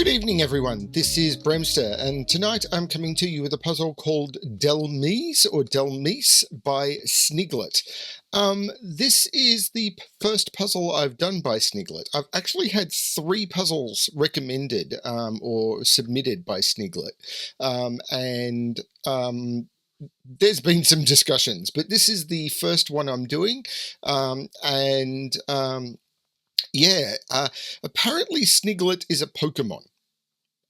Good evening, everyone. This is BremSter, and tonight I'm coming to you with a puzzle called Dhelmise or Dhelmise by Sniglett. This is the first puzzle I've done by Sniglett. I've actually had 3 puzzles recommended or submitted by Sniglett, there's been some discussions, but this is the first one I'm doing, apparently Sniglett is a Pokemon.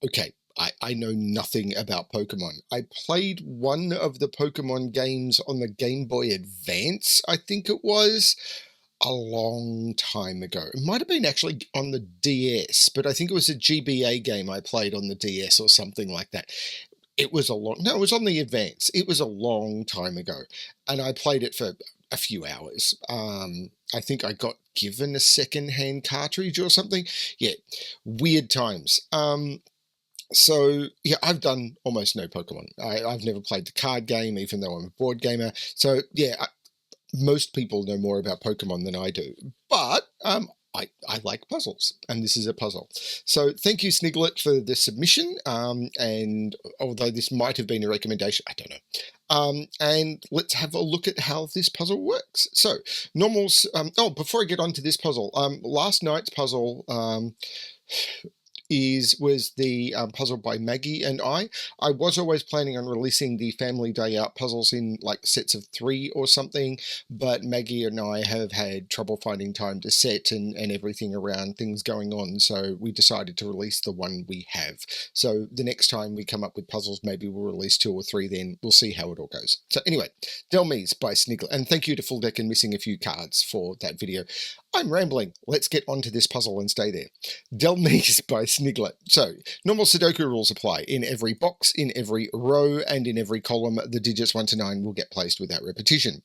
Okay, I know nothing about Pokemon. I played one of the Pokemon games on the Game Boy Advance, I think it was, a long time ago. It might have been actually on the DS, but I think it was a GBA game I played on the DS or something like that. It was it was on the Advance. It was a long time ago, and I played it for a few hours. I think I got given a second-hand cartridge or something. Yeah, weird times. So yeah, I've done almost no Pokemon. I've never played the card game, even though I'm a board gamer. So yeah, most people know more about Pokemon than I do. But I like puzzles, and this is a puzzle. So thank you, Sniglett, for the submission. And although this might have been a recommendation, I don't know. And let's have a look at how this puzzle works. So normals. Before I get on to this puzzle, last night's puzzle was the puzzle by Maggie and I. I was always planning on releasing the Family Day Out puzzles in like sets of 3 or something, but Maggie and I have had trouble finding time to set and everything around things going on, so we decided to release the one we have. So the next time we come up with puzzles, maybe we'll release 2 or 3 then. We'll see how it all goes. So anyway, Dhelmise by Sniglett, and thank you to Full Deck and Missing a Few Cards for that video. I'm rambling. Let's get onto this puzzle and stay there. Dhelmise by Sniglett. So, normal Sudoku rules apply. In every box, in every row, and in every column, the digits 1 to 9 will get placed without repetition.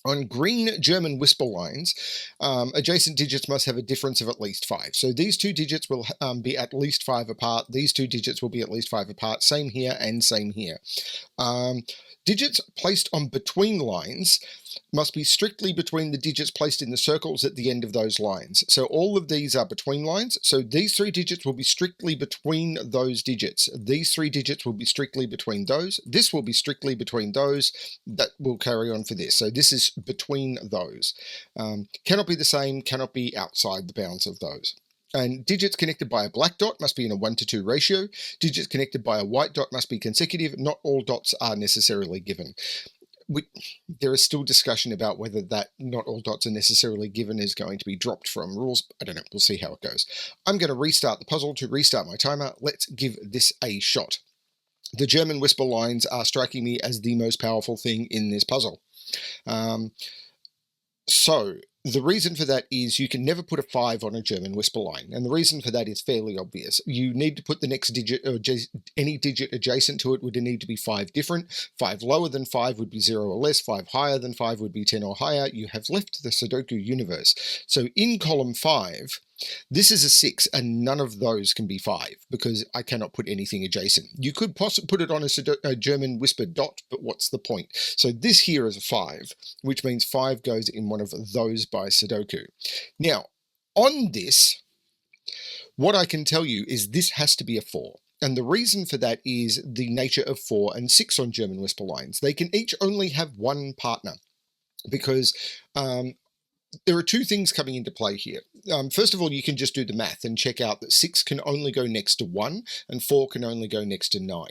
On green German whisper lines, adjacent digits must have a difference of at least 5. So these 2 digits will be at least 5 apart. These 2 digits will be at least 5 apart. Same here and same here. Digits placed on between lines must be strictly between the digits placed in the circles at the end of those lines. So all of these are between lines. So these 3 digits will be strictly between those digits. These 3 digits will be strictly between those. This will be strictly between those. That will carry on for this. So this is between those. Cannot be the same, cannot be outside the bounds of those. And digits connected by a black dot must be in a 1 to 2 ratio. Digits connected by a white dot must be consecutive. Not all dots are necessarily given. There is still discussion about whether that not all dots are necessarily given is going to be dropped from rules. I don't know. We'll see how it goes. I'm going to restart the puzzle to restart my timer. Let's give this a shot. The German whisper lines are striking me as the most powerful thing in this puzzle. So the reason for that is you can never put a 5 on a German whisper line, and the reason for that is fairly obvious. You need to put the next digit, or any digit adjacent to it would need to be 5 different. 5 lower than 5 would be 0 or less. 5 higher than 5 would be 10 or higher. You have left the Sudoku universe. So in column 5, this is a 6, and none of those can be 5 because I cannot put anything adjacent. You could possibly put it on a German whisper dot, but what's the point? So this here is a 5, which means 5 goes in one of those by Sudoku. Now, on this, what I can tell you is this has to be a 4. And the reason for that is the nature of 4 and 6 on German whisper lines. They can each only have one partner because there are 2 things coming into play here. First of all, you can just do the math and check out that 6 can only go next to 1 and 4 can only go next to 9.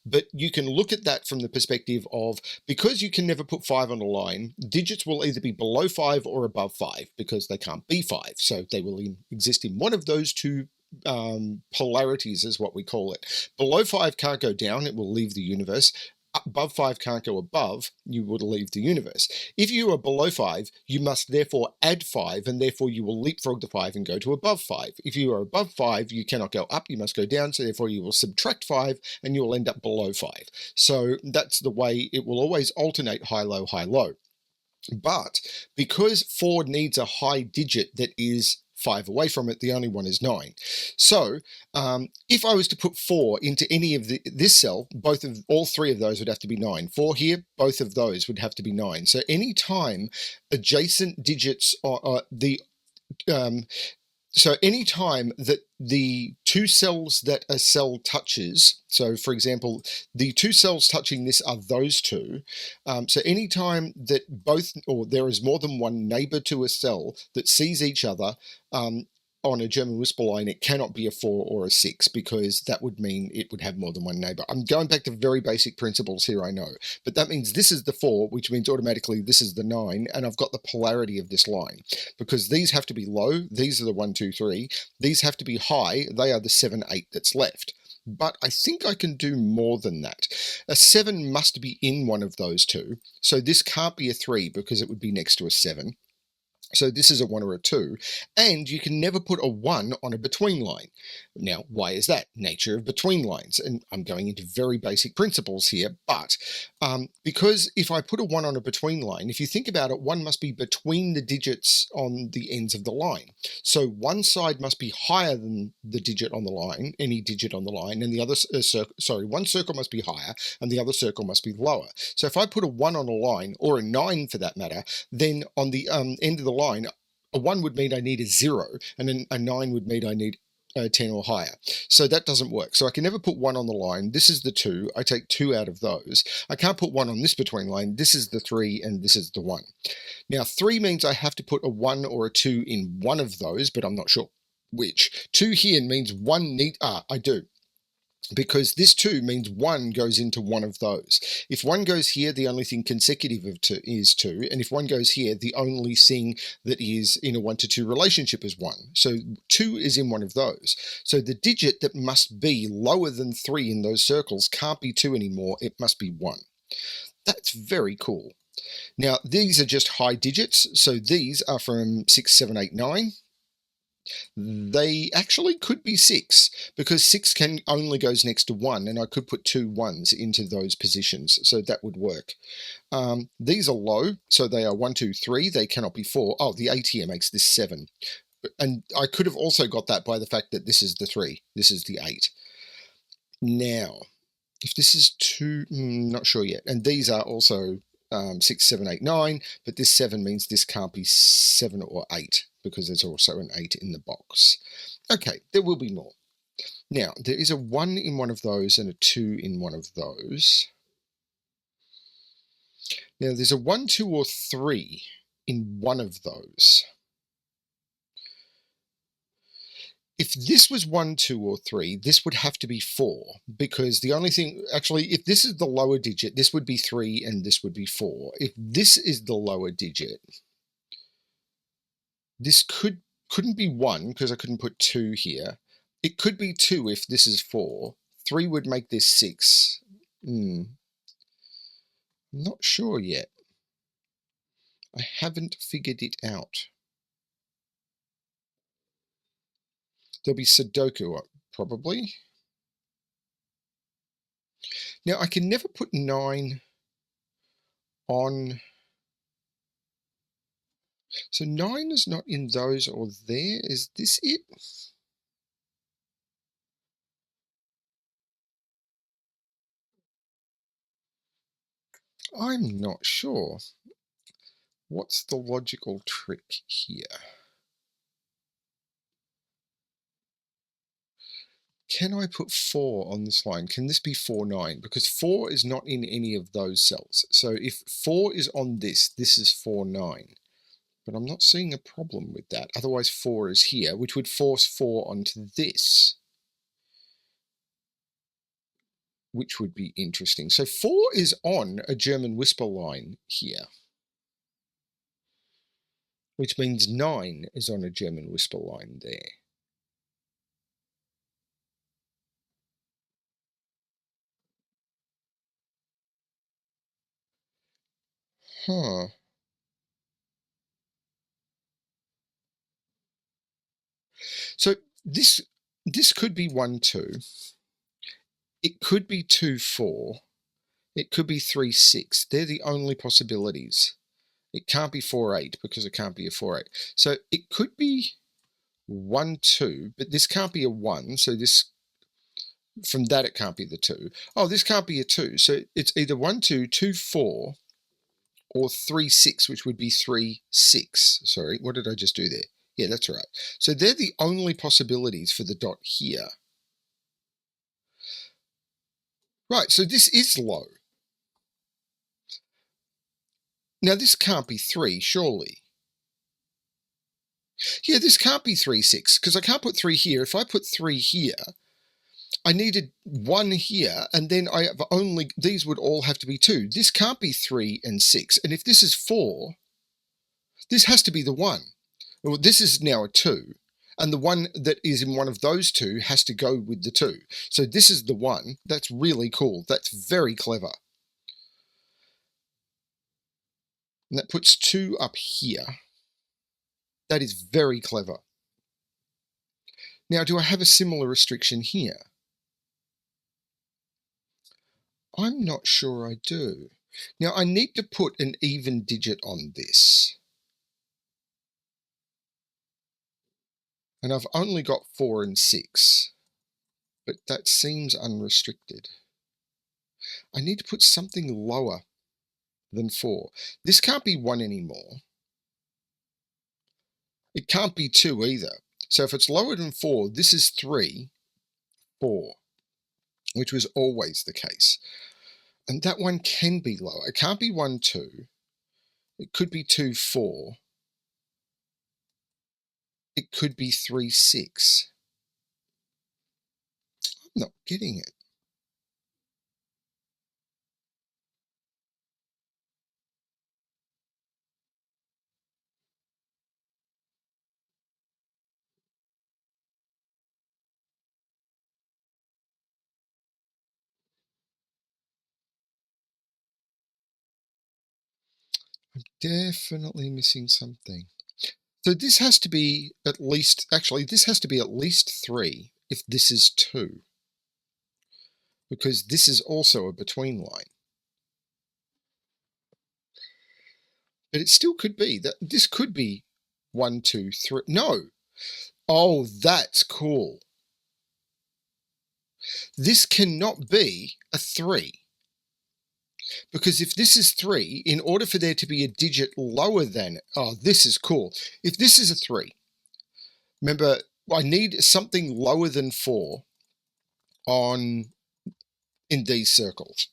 But you can look at that from the perspective of, because you can never put 5 on a line, digits will either be below 5 or above 5 because they can't be 5. So they will exist in one of those 2 polarities is what we call it. Below 5 can't go down, it will leave the universe. Above 5 can't go above, you would leave the universe. If you are below 5, you must therefore add 5, and therefore you will leapfrog the 5 and go to above 5. If you are above 5, you cannot go up, you must go down, so therefore you will subtract 5, and you will end up below 5. So that's the way it will always alternate high, low, high, low. But because 4 needs a high digit that is 5 away from it, the only one is 9. So if I was to put 4 into any of this cell, all 3 of those would have to be 9. 4 here, both of those would have to be 9. So any time adjacent digits are So any time that the two cells that a cell touches, so for example, the two cells touching this are those two. So anytime that both, or there is more than one neighbor to a cell that sees each other, on a German whisper line, it cannot be a 4 or a 6 because that would mean it would have more than one neighbor. I'm going back to very basic principles here, I know, but that means this is the 4, which means automatically this is the 9, and I've got the polarity of this line because these have to be low. These are the 1, 2, 3. These have to be high. They are the 7, 8 that's left. But I think I can do more than that. A 7 must be in one of those two. So this can't be a 3 because it would be next to a 7. So this is a 1 or a 2, and you can never put a 1 on a between line. Now, why is that? Nature of between lines, and I'm going into very basic principles here, but because if I put a 1 on a between line, if you think about it, 1 must be between the digits on the ends of the line. So one side must be higher than the digit on the line, any digit on the line, and the other, one circle must be higher, and the other circle must be lower. So if I put a 1 on a line, or a 9 for that matter, then on the end of the line, a 1 would mean I need a 0, and then a 9 would mean I need 10 or higher. So that doesn't work. So I can never put 1 on the line. This is the 2. I take 2 out of those. I can't put 1 on this between line. This is the 3, and this is the 1. Now, 3 means I have to put a 1 or a 2 in one of those, but I'm not sure which. 2 here means 1 need... I do. Because this 2 means 1 goes into one of those. If 1 goes here, the only thing consecutive of 2 is 2, and if 1 goes here, the only thing that is in a 1 to 2 relationship is 1. So 2 is in one of those. So the digit that must be lower than 3 in those circles can't be 2 anymore, it must be 1. That's very cool. Now, these are just high digits, so these are from 6, 7, 8, 9. They actually could be 6 because 6 can only goes next to 1, and I could put 2 1s into those positions, so that would work. These are low, so they are 1, 2, 3. They cannot be 4. Oh, the 8 here makes this 7. And I could have also got that by the fact that this is the 3. This is the 8. Now, if this is 2, not sure yet. And these are also 6, 7, 8, 9, but this 7 means this can't be 7 or 8 because there's also an 8 in the box. Okay, there will be more. Now, there is a 1 in one of those and a 2 in one of those. Now, there's a 1, 2, or 3 in one of those. If this was 1, 2, or 3, this would have to be 4, because the only thing, actually, if this is the lower digit, this would be 3 and this would be 4. If this is the lower digit, this couldn't be 1 because I couldn't put 2 here. It could be 2 if this is 4. 3 would make this 6. I'm not sure yet. I haven't figured it out. There'll be Sudoku, probably. Now, I can never put 9 on... So 9 is not in those or there. Is this it? I'm not sure. What's the logical trick here? Can I put 4 on this line? Can this be 4, 9? Because 4 is not in any of those cells. So if 4 is on this, this is 4, 9. But I'm not seeing a problem with that. Otherwise 4 is here, which would force 4 onto this, which would be interesting. So 4 is on a German whisper line here, which means 9 is on a German whisper line there. Huh. So this could be 1, 2. It could be 2, 4. It could be 3, 6. They're the only possibilities. It can't be 4, 8 because it can't be a 4, 8. So it could be 1, 2, but this can't be a 1. So this, from that, it can't be the 2. Oh, this can't be a 2. So it's either 1, 2, 2, 4, or 3, 6, which would be 3, 6. Sorry, what did I just do there? Yeah, that's right. So they're the only possibilities for the dot here. Right, so this is low. Now this can't be 3, surely. Yeah, this can't be 3, 6, because I can't put 3 here. If I put 3 here, I needed 1 here, and then I have only, these would all have to be 2. This can't be 3 and 6, and if this is 4, this has to be the 1. Well, this is now a 2, and the one that is in one of those two has to go with the 2. So this is the 1. That's really cool. That's very clever. And that puts 2 up here. That is very clever. Now, do I have a similar restriction here? I'm not sure I do. Now, I need to put an even digit on this. And I've only got 4 and 6. But that seems unrestricted. I need to put something lower than 4. This can't be 1 anymore. It can't be 2 either. So if it's lower than 4, this is 3, 4, which was always the case. And that one can be lower. It can't be 1, 2. It could be 2, 4. It could be 3, 6. I'm not getting it. I'm definitely missing something. So this has to be at least, actually, this has to be at least 3 if this is 2. Because this is also a between line. But it still could be that this could be 1, 2, 3. No. Oh, that's cool. This cannot be a 3. Because if this is 3, in order for there to be a digit lower than, oh, this is cool. If this is a 3, remember, I need something lower than 4 in these circles.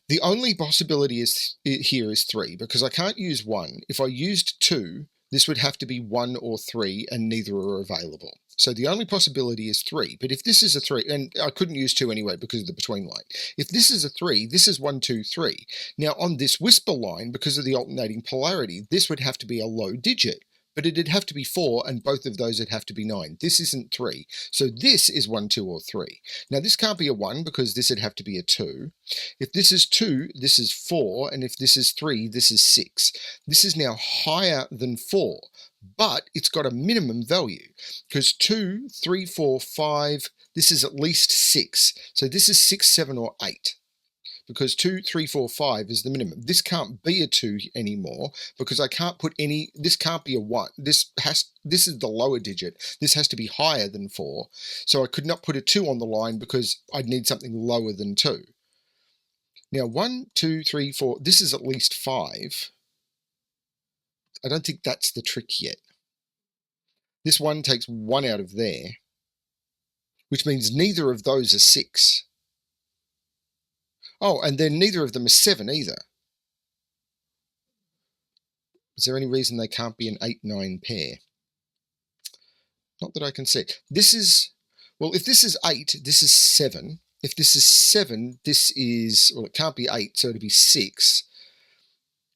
The only possibility here is 3, because I can't use 1. If I used 2, this would have to be 1 or 3, and neither are available. So the only possibility is 3. But if this is a 3, and I couldn't use 2 anyway because of the between line. If this is a 3, this is 1, 2, 3. Now on this whisper line, because of the alternating polarity, this would have to be a low digit. But it'd have to be 4, and both of those would have to be 9. This isn't 3. So this is 1, 2, or 3. Now this can't be a 1 because this would have to be a 2. If this is 2, this is 4, and if this is 3, this is 6. This is now higher than 4, but it's got a minimum value because 2, 3, 4, 5, this is at least 6. So this is 6, 7, or 8. Because 2, 3, 4, 5 is the minimum. This can't be a 2 anymore because I can't put any, this can't be a 1. This is the lower digit. This has to be higher than 4. So I could not put a 2 on the line because I'd need something lower than 2. Now 1, 2, 3, 4, this is at least 5. I don't think that's the trick yet. This 1 takes 1 out of there, which means neither of those are 6. Oh, and then neither of them is 7 either. Is there any reason they can't be an 8, 9 pair? Not that I can see. This is, well, if this is 8, this is 7. If this is 7, this is, well, it can't be 8, so it'd be 6.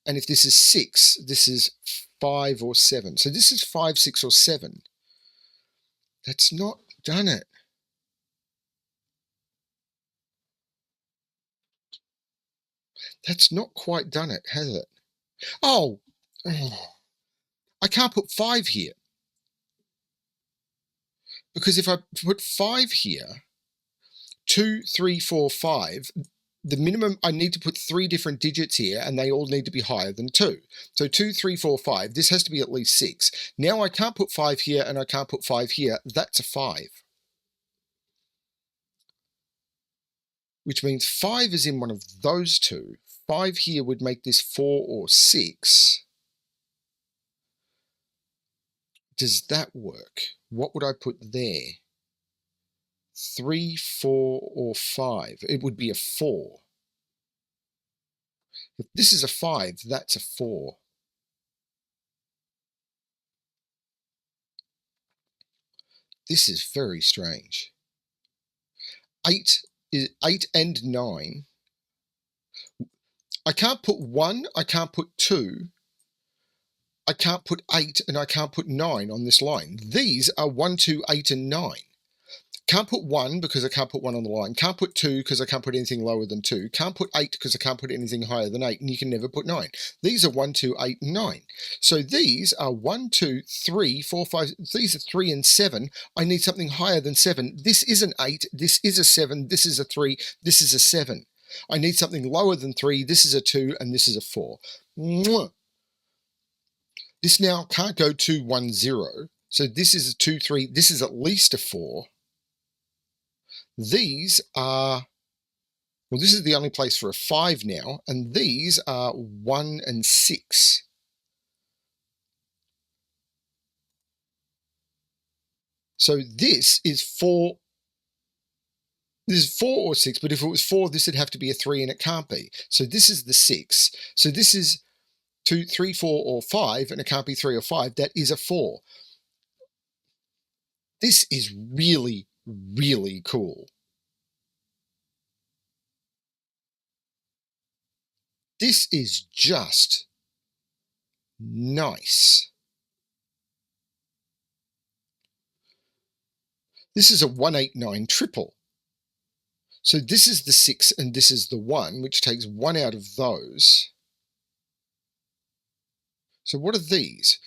And if this is 6, this is 5 or 7. So this is 5, 6, or 7. That's not done it. That's not quite done it, has it? Oh, I can't put 5 here. Because if I put 5 here, 2, 3, 4, 5, the minimum, I need to put 3 different digits here, and they all need to be higher than 2. So 2, 3, 4, 5, this has to be at least 6. Now I can't put 5 here, and I can't put 5 here. That's a 5. Which means 5 is in one of those two. 5 here would make this 4 or 6. Does that work? What would I put there? 3, 4, or 5. It would be a 4. If this is a 5, that's a 4. This is very strange. 8 and 9. I can't put 1, I can't put 2, I can't put 8, and I can't put 9 on this line. These are 1, 2, 8, and 9. Can't put 1 because I can't put 1 on the line. Can't put 2 because I can't put anything lower than 2. Can't put 8 because I can't put anything higher than 8. And you can never put 9. These are 1, 2, 8, and 9. So these are 1, 2, 3, 4, 5. These are 3 and 7. I need something higher than 7. This is an 8. This is a 7. This is a 3. This is a 7. I need something lower than 3. This is a 2. And this is a 4. Mwah. This now can't go 2, 1, 0. So this is a 2, 3. This is at least a 4. These are, well, this is the only place for a 5 now, and these are 1 and 6. So this is 4. This is 4 or 6, but if it was 4, this would have to be a 3, and it can't be. So this is the 6. So this is 2, 3, 4, or 5, and it can't be 3 or 5. That is a 4. This is really, really cool. This is just nice. This is a 189 triple. So this is the 6 and this is the 1, which takes 1 out of those. So what are these?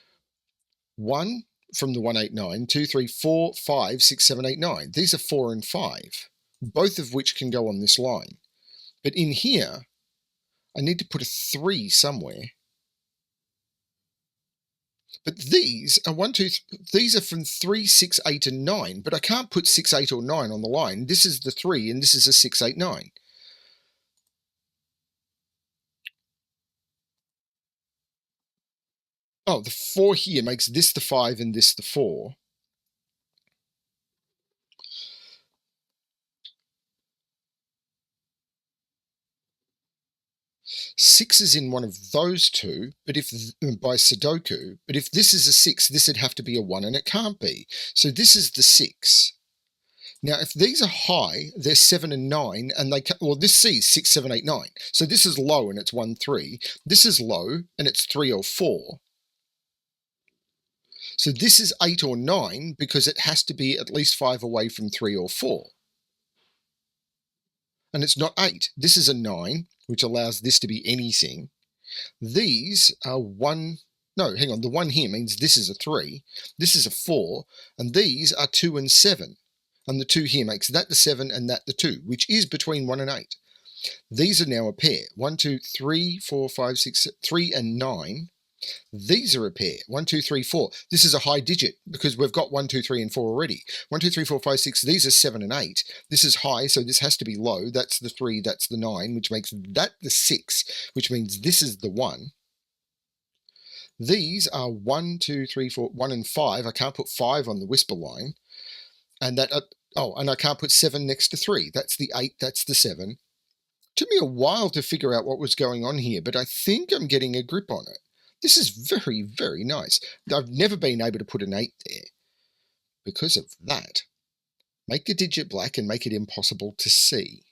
1 from the 189, 2, 3, 4, 5, 6, 7, 8, 9. These are 4 and 5, both of which can go on this line. But in here, I need to put a 3 somewhere. But these are these are from 3, 6, 8, and 9. But I can't put 6, 8, or 9 on the line. This is the 3, and this is a 6, 8, 9. Oh, the 4 here makes this the 5 and this the 4. Six is in one of those two, but if by Sudoku, but if this is a 6, this would have to be a 1, and it can't be. So this is the 6. Now, if these are high, they're 7 and 9, and they well, this C is 6, 7, 8, 9. So this is low, and it's 1, 3. This is low, and it's 3 or 4. So this is 8 or 9 because it has to be at least 5 away from 3 or 4. And it's not 8. This is a 9, which allows this to be anything. These are 1. No, hang on. The 1 here means this is a 3. This is a 4. And these are 2 and 7. And the 2 here makes that the 7 and that the 2, which is between 1 and 8. These are now a pair. 1, 2, 3, 4, 5, 6, 3 and 9. These are a pair. 1, 2, 3, 4. This is a high digit because we've got 1, 2, 3, and 4 already. 1, 2, 3, 4, 5, 6. These are 7 and 8. This is high, so this has to be low. That's the 3, that's the 9, which makes that the 6, which means this is the 1. These are 1, 2, 3, 4, 1 and 5. I can't put 5 on the whisper line. And that, and I can't put 7 next to 3. That's the 8, that's the 7. Took me a while to figure out what was going on here, but I think I'm getting a grip on it. This is very, very nice. I've never been able to put an 8 there because of that. Make a digit black and make it impossible to see.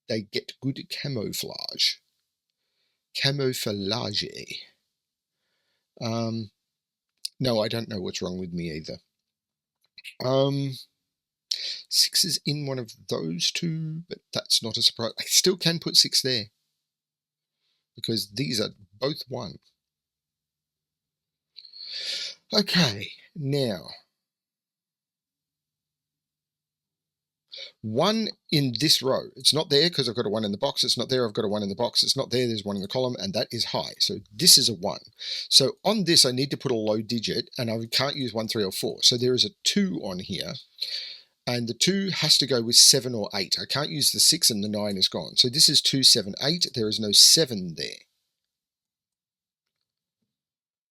They get good camouflage. Camouflage. No, I don't know what's wrong with me either. 6 is in one of those two, but that's not a surprise. I still can put 6 there because these are both 1. Okay, now 1 in this row. It's not there because I've got a 1 in the box. It's not there. I've got a 1 in the box. It's not there. There's 1 in the column, and that is high. So this is a 1. So on this, I need to put a low digit, and I can't use 1, 3, or 4. So there is a 2 on here, and the 2 has to go with 7 or 8. I can't use the 6, and the 9 is gone. So this is 2, 7, 8. There is no 7 there.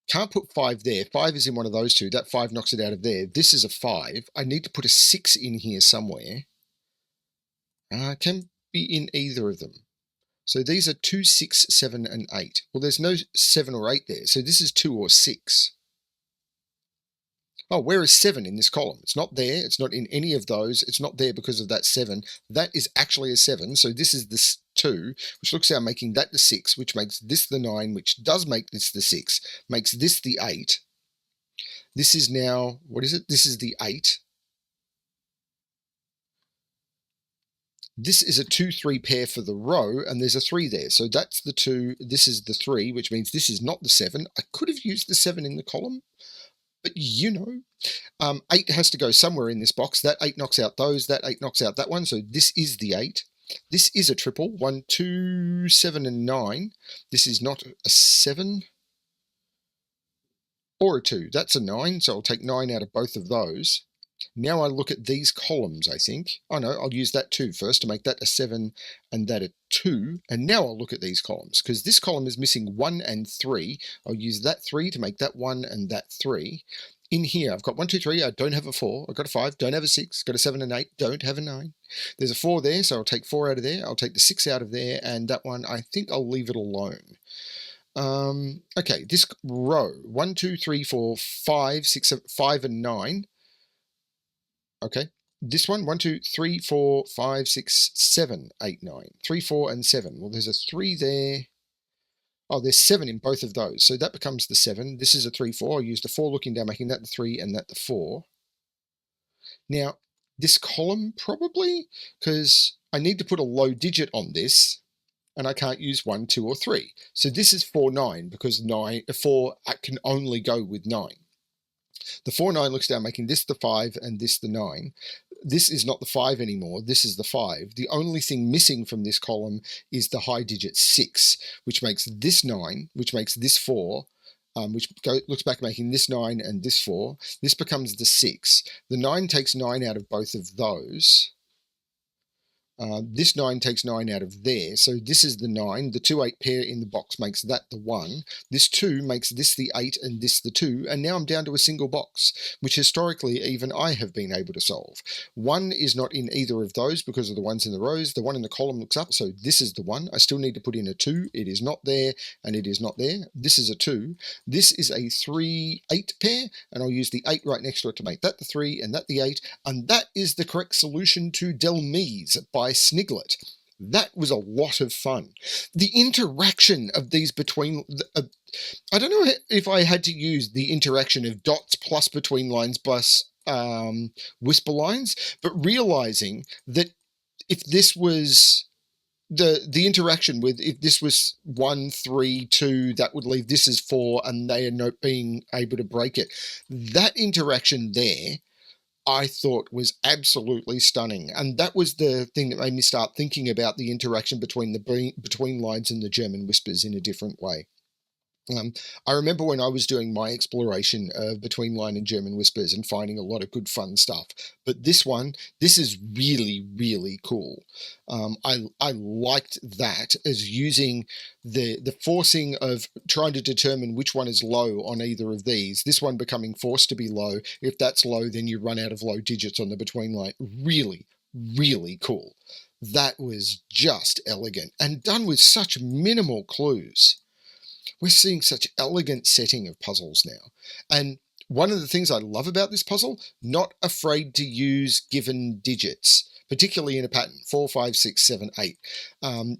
Can't put 5 there. 5 is in one of those two. That 5 knocks it out of there. This is a 5. I need to put a 6 in here somewhere. Can be in either of them. So these are 2, 6, 7, and 8. Well, there's no 7 or 8 there, so this is 2 or 6. Oh, where is 7 in this column? It's not there. It's not in any of those. It's not there because of that 7. That is actually a 7, so this is the 2, which looks like making that the 6, which makes this the 9, which does make this the 6, makes this the 8. This is now, what is it? This is the 8. This is a 2-3 pair for the row, and there's a 3 there. So that's the 2. This is the 3, which means this is not the 7. I could have used the 7 in the column, but you know. 8 has to go somewhere in this box. That 8 knocks out those. That 8 knocks out that one. So this is the 8. This is a triple. 1, 2, 7, and 9. This is not a 7 or a 2. That's a 9, so I'll take 9 out of both of those. Now I look at these columns, I think. Oh no, I'll use that 2 first to make that a 7 and that a 2. And now I'll look at these columns, because this column is missing 1 and 3. I'll use that 3 to make that 1 and that 3. In here, I've got 1, 2, 3. I don't have a 4. I've got a 5. Don't have a 6. Got a 7 and 8. Don't have a 9. There's a 4 there, so I'll take 4 out of there. I'll take the 6 out of there, and that one, I think I'll leave it alone. Okay, this row, 1, 2, 3, 4, 5, 6, 7, 5, and 9. Okay, this one, 1, 2, 3, 4, 5, 6, 7, 8, 9. 3, 4, and 7. Well, there's a 3 there. Oh, there's 7 in both of those. So that becomes the 7. This is a 3, 4. I'll use the 4 looking down, making that the 3 and that the 4. Now, this column probably, because I need to put a low digit on this, and I can't use 1, 2, or 3. So this is 4, 9, because 4 can only go with 9. The 4, 9 looks down, making this the 5 and this the 9. This is not the 5 anymore. This is the 5. The only thing missing from this column is the high digit 6, which makes this 9, which makes this 4, which looks back making this 9 and this 4. This becomes the 6. The 9 takes 9 out of both of those. This 9 takes 9 out of there, so this is the 9. The 2, 8 pair in the box makes that the 1. This 2 makes this the 8 and this the 2, and now I'm down to a single box, which historically even I have been able to solve. 1 is not in either of those because of the ones in the rows. The 1 in the column looks up, so this is the 1. I still need to put in a 2. It is not there, and it is not there. This is a 2. This is a 3, 8 pair, and I'll use the 8 right next to it to make that the 3 and that the 8, and that is the correct solution to Dhelmise by Sniglett. That was a lot of fun. The interaction of these between... I don't know if I had to use the interaction of dots plus between lines plus whisper lines, but realizing that if this was... The interaction with, if this was 1, 3, 2, that would leave this as 4, and they are not being able to break it. That interaction there, I thought was absolutely stunning, and that was the thing that made me start thinking about the interaction between between lines and the German whispers in a different way. I remember when I was doing my exploration of between line and German whispers and finding a lot of good fun stuff. But this is really, really cool. I liked that as using the forcing of trying to determine which one is low on either of these. This one becoming forced to be low. If that's low, then you run out of low digits on the between line. Really, really cool. That was just elegant and done with such minimal clues. We're seeing such elegant setting of puzzles now. And one of the things I love about this puzzle, not afraid to use given digits, particularly in a pattern, 4, 5, 6, 7, 8.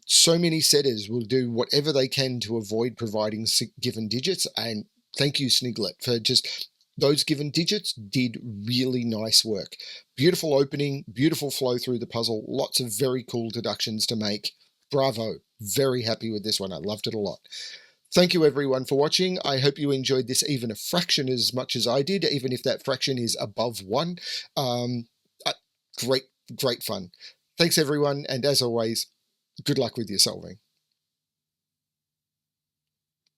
So many setters will do whatever they can to avoid providing given digits. And thank you, Sniglett, for just those given digits did really nice work. Beautiful opening, beautiful flow through the puzzle, lots of very cool deductions to make. Bravo. Very happy with this one. I loved it a lot. Thank you everyone for watching. I hope you enjoyed this even a fraction as much as I did, even if that fraction is above 1. Great fun. Thanks everyone, and as always, good luck with your solving.